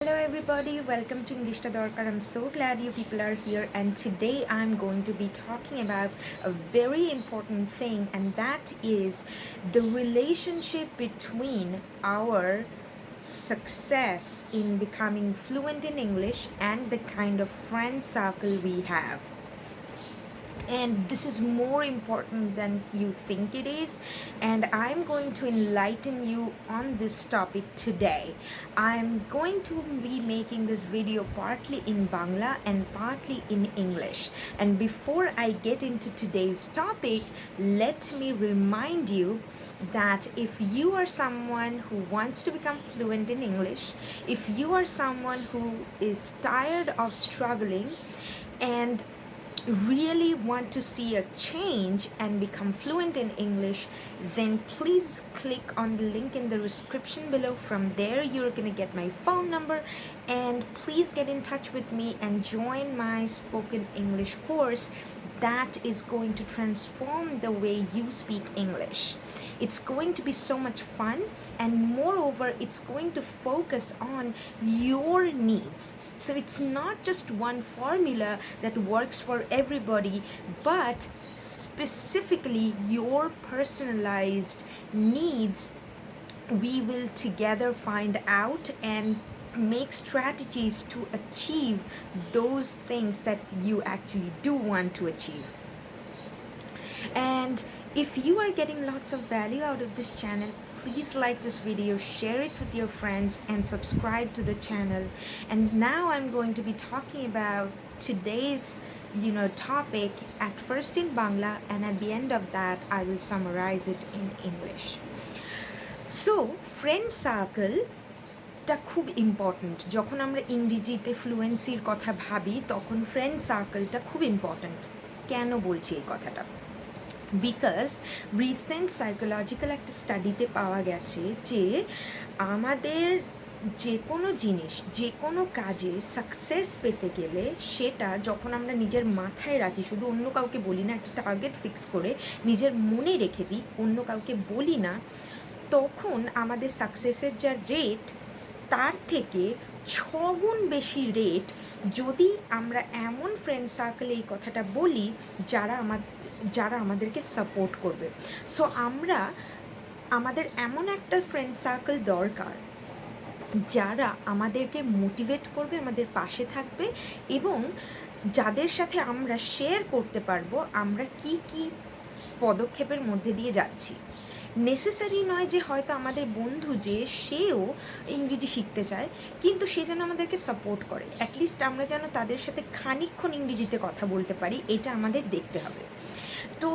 Hello everybody, welcome to English to Dorkar. I'm so glad you people are here, and today I'm going to be talking about a very important thing, and that is the relationship between our success in becoming fluent in English and the kind of friend circle we have. And this is more important than you think it is, and I'm going to enlighten you on this topic today. I'm going to be making this video partly in Bangla and partly in English. And before I get into today's topic, let me remind you that if you are someone who wants to become fluent in English, if you are someone who is tired of struggling and really want to see a change and become fluent in English, then please click on the link in the description below. From there, you're going to get my phone number, and please get in touch with me and join my spoken English course that is going to transform the way you speak English. It's going to be so much fun, and moreover, it's going to focus on your needs. So it's not just one formula that works for everybody, but specifically your personalized needs. We will together find out and make strategies to achieve those things that you actually do want to achieve. And if you are getting lots of value out of this channel, please like this video, share it with your friends, and subscribe to the channel. And now I'm going to be talking about today's topic, at first in Bangla, and at the end of that I will summarize it in English. So friend circle টা খুব important. যখন আমরা ইংরেজিতে ফ্লুয়েন্সির কথা ভাবি তখন friend সার্কেলটা খুব ইম্পর্ট্যান্ট। কেন বলছি এই কথাটা? বিকজ রিসেন্ট সাইকোলজিক্যাল একটা স্টাডিতে পাওয়া গেছে যে আমাদের যে কোনো জিনিস, যে কোনো কাজে সাকসেস পেতে গেলে সেটা যখন আমরা নিজের মাথায় রাখি, শুধু অন্য কাউকে বলি না, একটা টার্গেট ফিক্স করে নিজের মনে রেখে দিই, অন্য কাউকে বলি না, তখন আমাদের সাকসেসের যা রেট তার থেকে 6 গুণ বেশি রেট যদি আমরা এমন ফ্রেন্ড সার্কেলে এই কথাটা বলি যারা আমাদেরকে সাপোর্ট করবে। সো আমাদের এমন একটা ফ্রেন্ড সার্কেল দরকার যারা আমাদেরকে মোটিভেট করবে, আমাদের পাশে থাকবে, এবং যাদের সাথে আমরা শেয়ার করতে পারবো আমরা কি কি পদক্ষেপের মধ্যে দিয়ে যাচ্ছি। নেসেসারি নয় যে হয়তো আমাদের বন্ধু যে সেও ইংরেজি শিখতে চায়, কিন্তু সে যেন আমাদেরকে সাপোর্ট করে, অ্যাটলিস্ট আমরা যেন তাদের সাথে খানিকক্ষণ ইংরেজিতে কথা বলতে পারি, এটা আমাদের দেখতে হবে। তো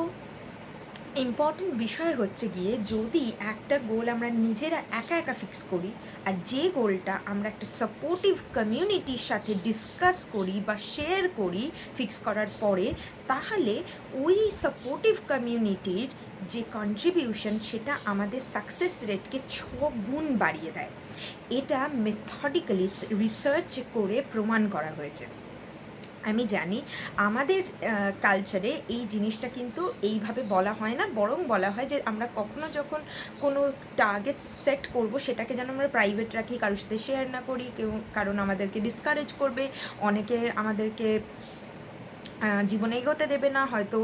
ইম্পর্টেন্ট বিষয় হচ্ছে গিয়ে, যদি একটা গোল আমরা নিজেরা একা একা ফিক্স করি, আর যে গোলটা আমরা একটা সাপোর্টিভ কমিউনিটির সাথে ডিসকাস করি বা শেয়ার করি ফিক্স করার পরে, তাহলে ওই সাপোর্টিভ কমিউনিটির যে কন্ট্রিবিউশন সেটা আমাদের সাকসেস রেটকে 6 গুণ বাড়িয়ে দেয়। এটা মেথডিক্যালি রিসার্চ করে প্রমাণ করা হয়েছে। আমি জানি আমাদের কালচারে এই জিনিসটা কিন্তু এইভাবে বলা হয় না, বরং বলা হয় যে আমরা কখনো যখন কোনো টার্গেট সেট করব সেটাকে যেন আমরা প্রাইভেট রাখি, কারোর সাথে শেয়ার না করি, কারণ আমাদেরকে ডিসকারেজ করবে, অনেকে আমাদেরকে জীবনে এগোতে দেবে না, হয়তো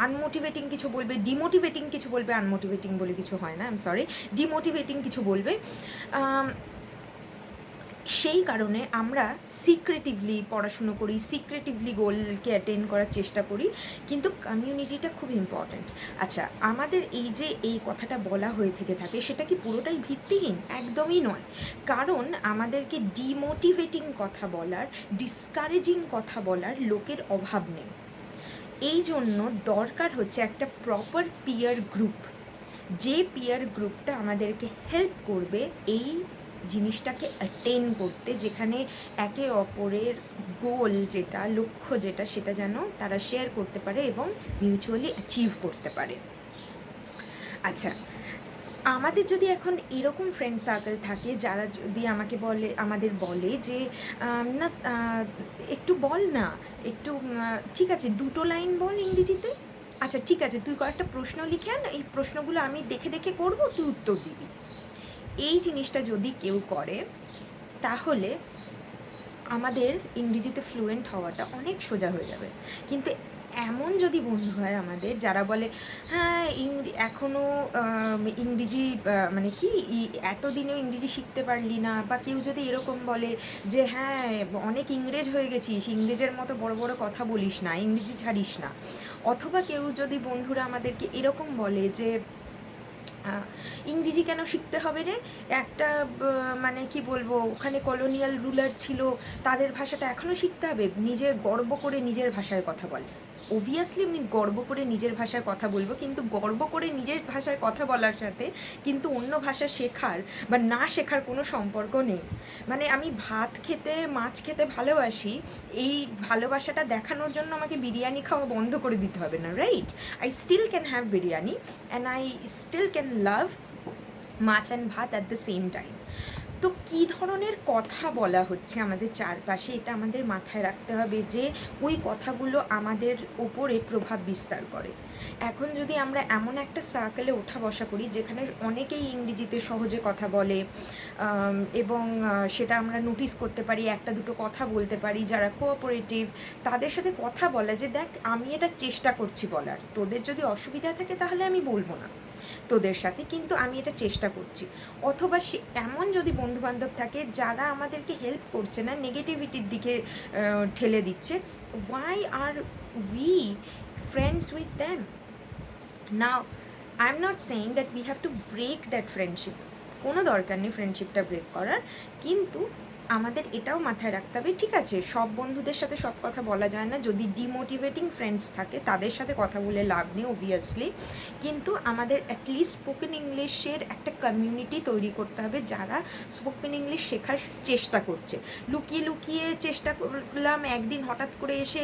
আনমোটিভেটিং কিছু বলবে, ডিমোটিভেটিং কিছু বলবে। আনমোটিভেটিং বলে কিছু হয় না, সরি, ডিমোটিভেটিং কিছু বলবে। সেই কারণে আমরা সিক্রেটিভলি পড়াশুনো করি, সিক্রেটিভলি গোলকে অ্যাটেন্ড করার চেষ্টা করি, কিন্তু কমিউনিটিটা খুব ইম্পর্ট্যান্ট। আচ্ছা, আমাদের এই কথাটা বলা হয়ে থেকে থাকে, সেটা কি পুরোটাই ভিত্তিহীন? একদমই নয়, কারণ আমাদেরকে ডিমোটিভেটিং কথা বলার, ডিসকারেজিং কথা বলার লোকের অভাব নেই। এই জন্য দরকার হচ্ছে একটা প্রপার পিয়ার গ্রুপ, যে পিয়ার গ্রুপটা আমাদেরকে হেল্প করবে এই জিনিসটাকে অ্যাটেন করতে, যেখানে একে অপরের গোল যেটা, লক্ষ্য যেটা, সেটা যেন তারা শেয়ার করতে পারে এবং মিউচুয়ালি অ্যাচিভ করতে পারে। আচ্ছা, আমাদের যদি এখন এরকম ফ্রেন্ড সার্কেল থাকে যারা যদি আমাদের বলে যে না একটু বল না, একটু ঠিক আছে 2টো লাইন বল ইংরেজিতে, আচ্ছা ঠিক আছে তুই কয়েকটা প্রশ্ন লিখে আন, এই প্রশ্নগুলো আমি দেখে দেখে করবো, তুই উত্তর দিবি। এই জিনিসটা যদি কেউ করে, তাহলে আমাদের ইংরেজিতে ফ্লুয়েন্ট হওয়াটা অনেক সোজা হয়ে যাবে। কিন্তু এমন যদি বন্ধু হয় আমাদের যারা বলে হ্যাঁ এখনও ইংরেজি মানে কি এতদিনেও ইংরেজি শিখতে পারলি না, বা কেউ যদি এরকম বলে যে হ্যাঁ অনেক ইংরেজ হয়ে গেছিস, ইংরেজের মতো বড় বড় কথা বলিস না, ইংরেজি ছাড়িস না, অথবা কেউ যদি বন্ধুরা আমাদেরকে এরকম বলে যে ইংরেজি কেন শিখতে হবে রে, একটা মানে কি বলবো, ওখানে কলোনিয়াল রুলার ছিল, তাদের ভাষাটা এখনও শিখতে হবে, নিজের গর্ব করে নিজের ভাষায় কথা বলে। অবভিয়াসলি আমি গর্ব করে নিজের ভাষায় কথা বলবো, কিন্তু গর্ব করে নিজের ভাষায় কথা বলার সাথে কিন্তু অন্য ভাষা শেখার বা না শেখার কোনো সম্পর্ক নেই। মানে আমি ভাত খেতে মাছ খেতে ভালোবাসি, এই ভালোবাসাটা দেখানোর জন্য আমাকে বিরিয়ানি খাওয়া বন্ধ করে দিতে হবে না, right? I still can have biryani and I still can love maach and bhaat at the same time. তো কী ধরনের কথা বলা হচ্ছে আমাদের চারপাশে, এটা আমাদের মাথায় রাখতে হবে যে ওই কথাগুলো আমাদের ওপরে প্রভাব বিস্তার করে। এখন যদি আমরা এমন একটা সার্কেলে ওঠা বসা করি যেখানে অনেকেই ইংরেজিতে সহজে কথা বলে, এবং সেটা আমরা নোটিস করতে পারি, একটা দুটো কথা বলতে পারি, যারা কোঅপারেটিভ, তাদের সাথে কথা বলা যে দেখ আমি এটা চেষ্টা করছি বলার, তোদের যদি অসুবিধা থাকে তাহলে আমি বলবো না তোদের সাথে, কিন্তু আমি এটা চেষ্টা করছি। অথবা সে এমন যদি বন্ধুবান্ধব থাকে যারা আমাদেরকে হেল্প করছে না, নেগেটিভিটির দিকে ঠেলে দিচ্ছে, why are we friends with them? Now I'm not saying that we have to break that friendship, কোনো দরকার নেই ফ্রেন্ডশিপটা ব্রেক করার, কিন্তু আমাদের এটাও মাথায় রাখতে হবে ঠিক আছে সব বন্ধুদের সাথে সব কথা বলা যায় না, যদি ডিমোটিভেটিং ফ্রেন্ডস থাকে তাদের সাথে কথা বলে লাভ নেই অবভিয়াসলি, কিন্তু আমাদের অ্যাটলিস্ট স্পোকেন ইংলিশের একটা কমিউনিটি তৈরি করতে হবে যারা স্পোকেন ইংলিশ শেখার চেষ্টা করছে। লুকিয়ে লুকিয়ে চেষ্টা করলাম, একদিন হঠাৎ করে এসে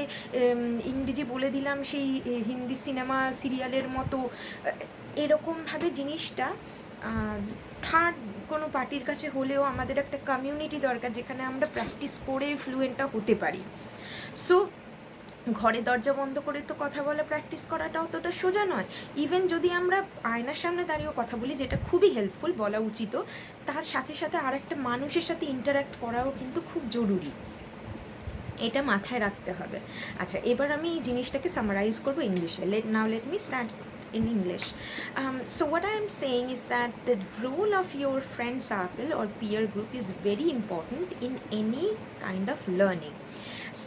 ইংরেজি বলে দিলাম সেই হিন্দি সিনেমা সিরিয়ালের মতো, এরকমভাবে জিনিসটা থার্ড কোনো পার্টির কাছে হলেও আমাদের একটা কমিউনিটি দরকার যেখানে আমরা প্র্যাকটিস করে ফ্লুয়েন্টটা হতে পারি। সো ঘরে দরজা বন্ধ করে তো কথা বলা প্র্যাকটিস করাটা অতটা সোজা নয়। ইভেন যদি আমরা আয়নার সামনে দাঁড়িয়েও কথা বলি, যেটা খুবই হেল্পফুল, বলা উচিত, তার সাথে সাথে আর একটা মানুষের সাথে ইন্টারাক্ট করাও কিন্তু খুব জরুরি, এটা মাথায় রাখতে হবে। আচ্ছা, এবার আমি এই জিনিসটাকে সামারাইজ করবো ইংলিশে। let me start in English. So what I am saying is that the role of your friend circle or peer group is very important in any kind of learning.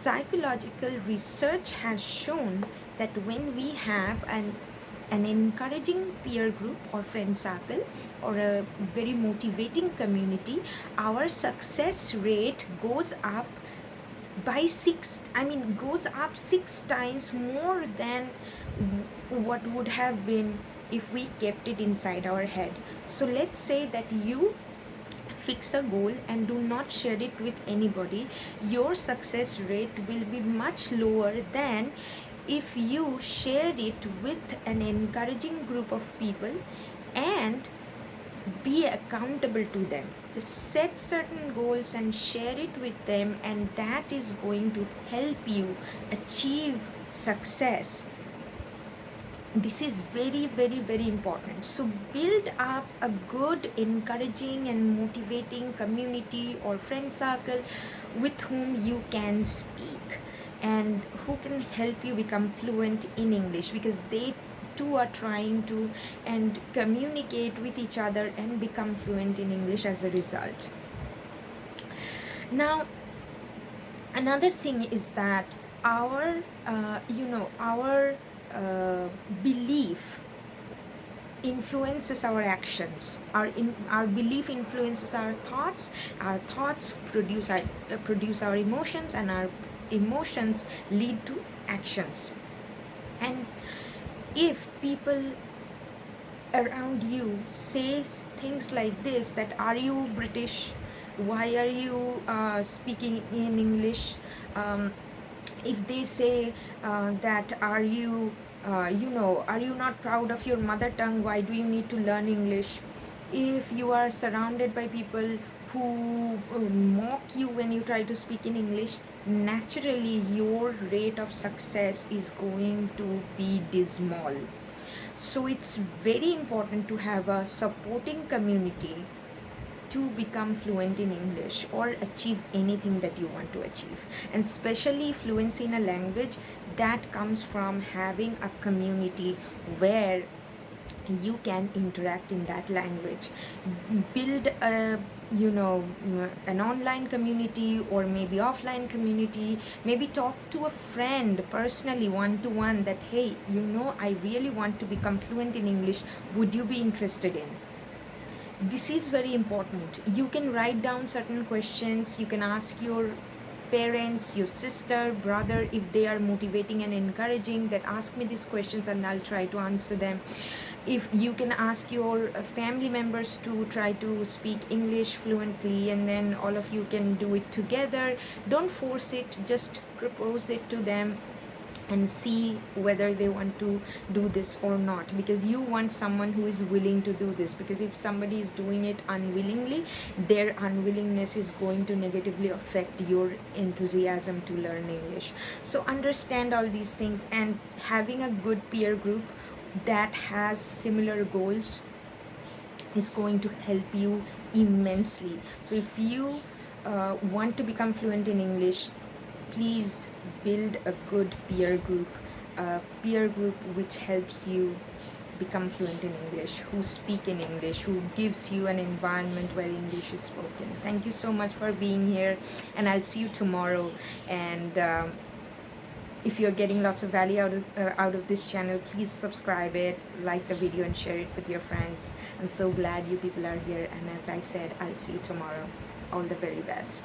Psychological research has shown that when we have an encouraging peer group or friend circle or a very motivating community, our success rate goes up by goes up 6 times more than what would have been if we kept it inside our head. So let's say that you fix a goal and do not share it with anybody, your success rate will be much lower than if you share it with an encouraging group of people and be accountable to them. Just set certain goals and share it with them, and that is going to help you achieve success. This is very, very, very important. So build up a good, encouraging and motivating community or friend circle with whom you can speak and who can help you become fluent in English, because they too are trying to and communicate with each other and become fluent in English as a result. Now, another thing is that our belief influences our actions. Our belief influences our thoughts produce our emotions, and our emotions lead to actions. And if people around you say things like this, that are you British, why are you speaking in English, if they say that are you not proud of your mother tongue, why do you need to learn English, if you are surrounded by people who mock you when you try to speak in English, naturally your rate of success is going to be dismal. So it's very important to have a supporting community to become fluent in English or achieve anything that you want to achieve. And especially fluency in a language, that comes from having a community where you can interact in that language. Build a, an online community or maybe offline community. Maybe talk to a friend personally, one to one, that hey, I really want to become fluent in English, would you be interested in? This is very important. You can write down certain questions. You can ask your parents, your sister, brother, if they are motivating and encouraging, that ask me these questions and I'll try to answer them. If you can ask your family members to try to speak English fluently, and then all of you can do it together. Don't force it, just propose it to them and see whether they want to do this or not, because you want someone who is willing to do this. Because if somebody is doing it unwillingly, their unwillingness is going to negatively affect your enthusiasm to learn English. So understand all these things, and having a good peer group that has similar goals is going to help you immensely. So if you want to become fluent in English, please build a good peer group which helps you become fluent in English, who speak in English, who gives you an environment where English is spoken. Thank you so much for being here, and I'll see you tomorrow. And if you're getting lots of value out of this channel, please subscribe it, like the video, and share it with your friends. I'm so glad you people are here, and as I said, I'll see you tomorrow. All the very best.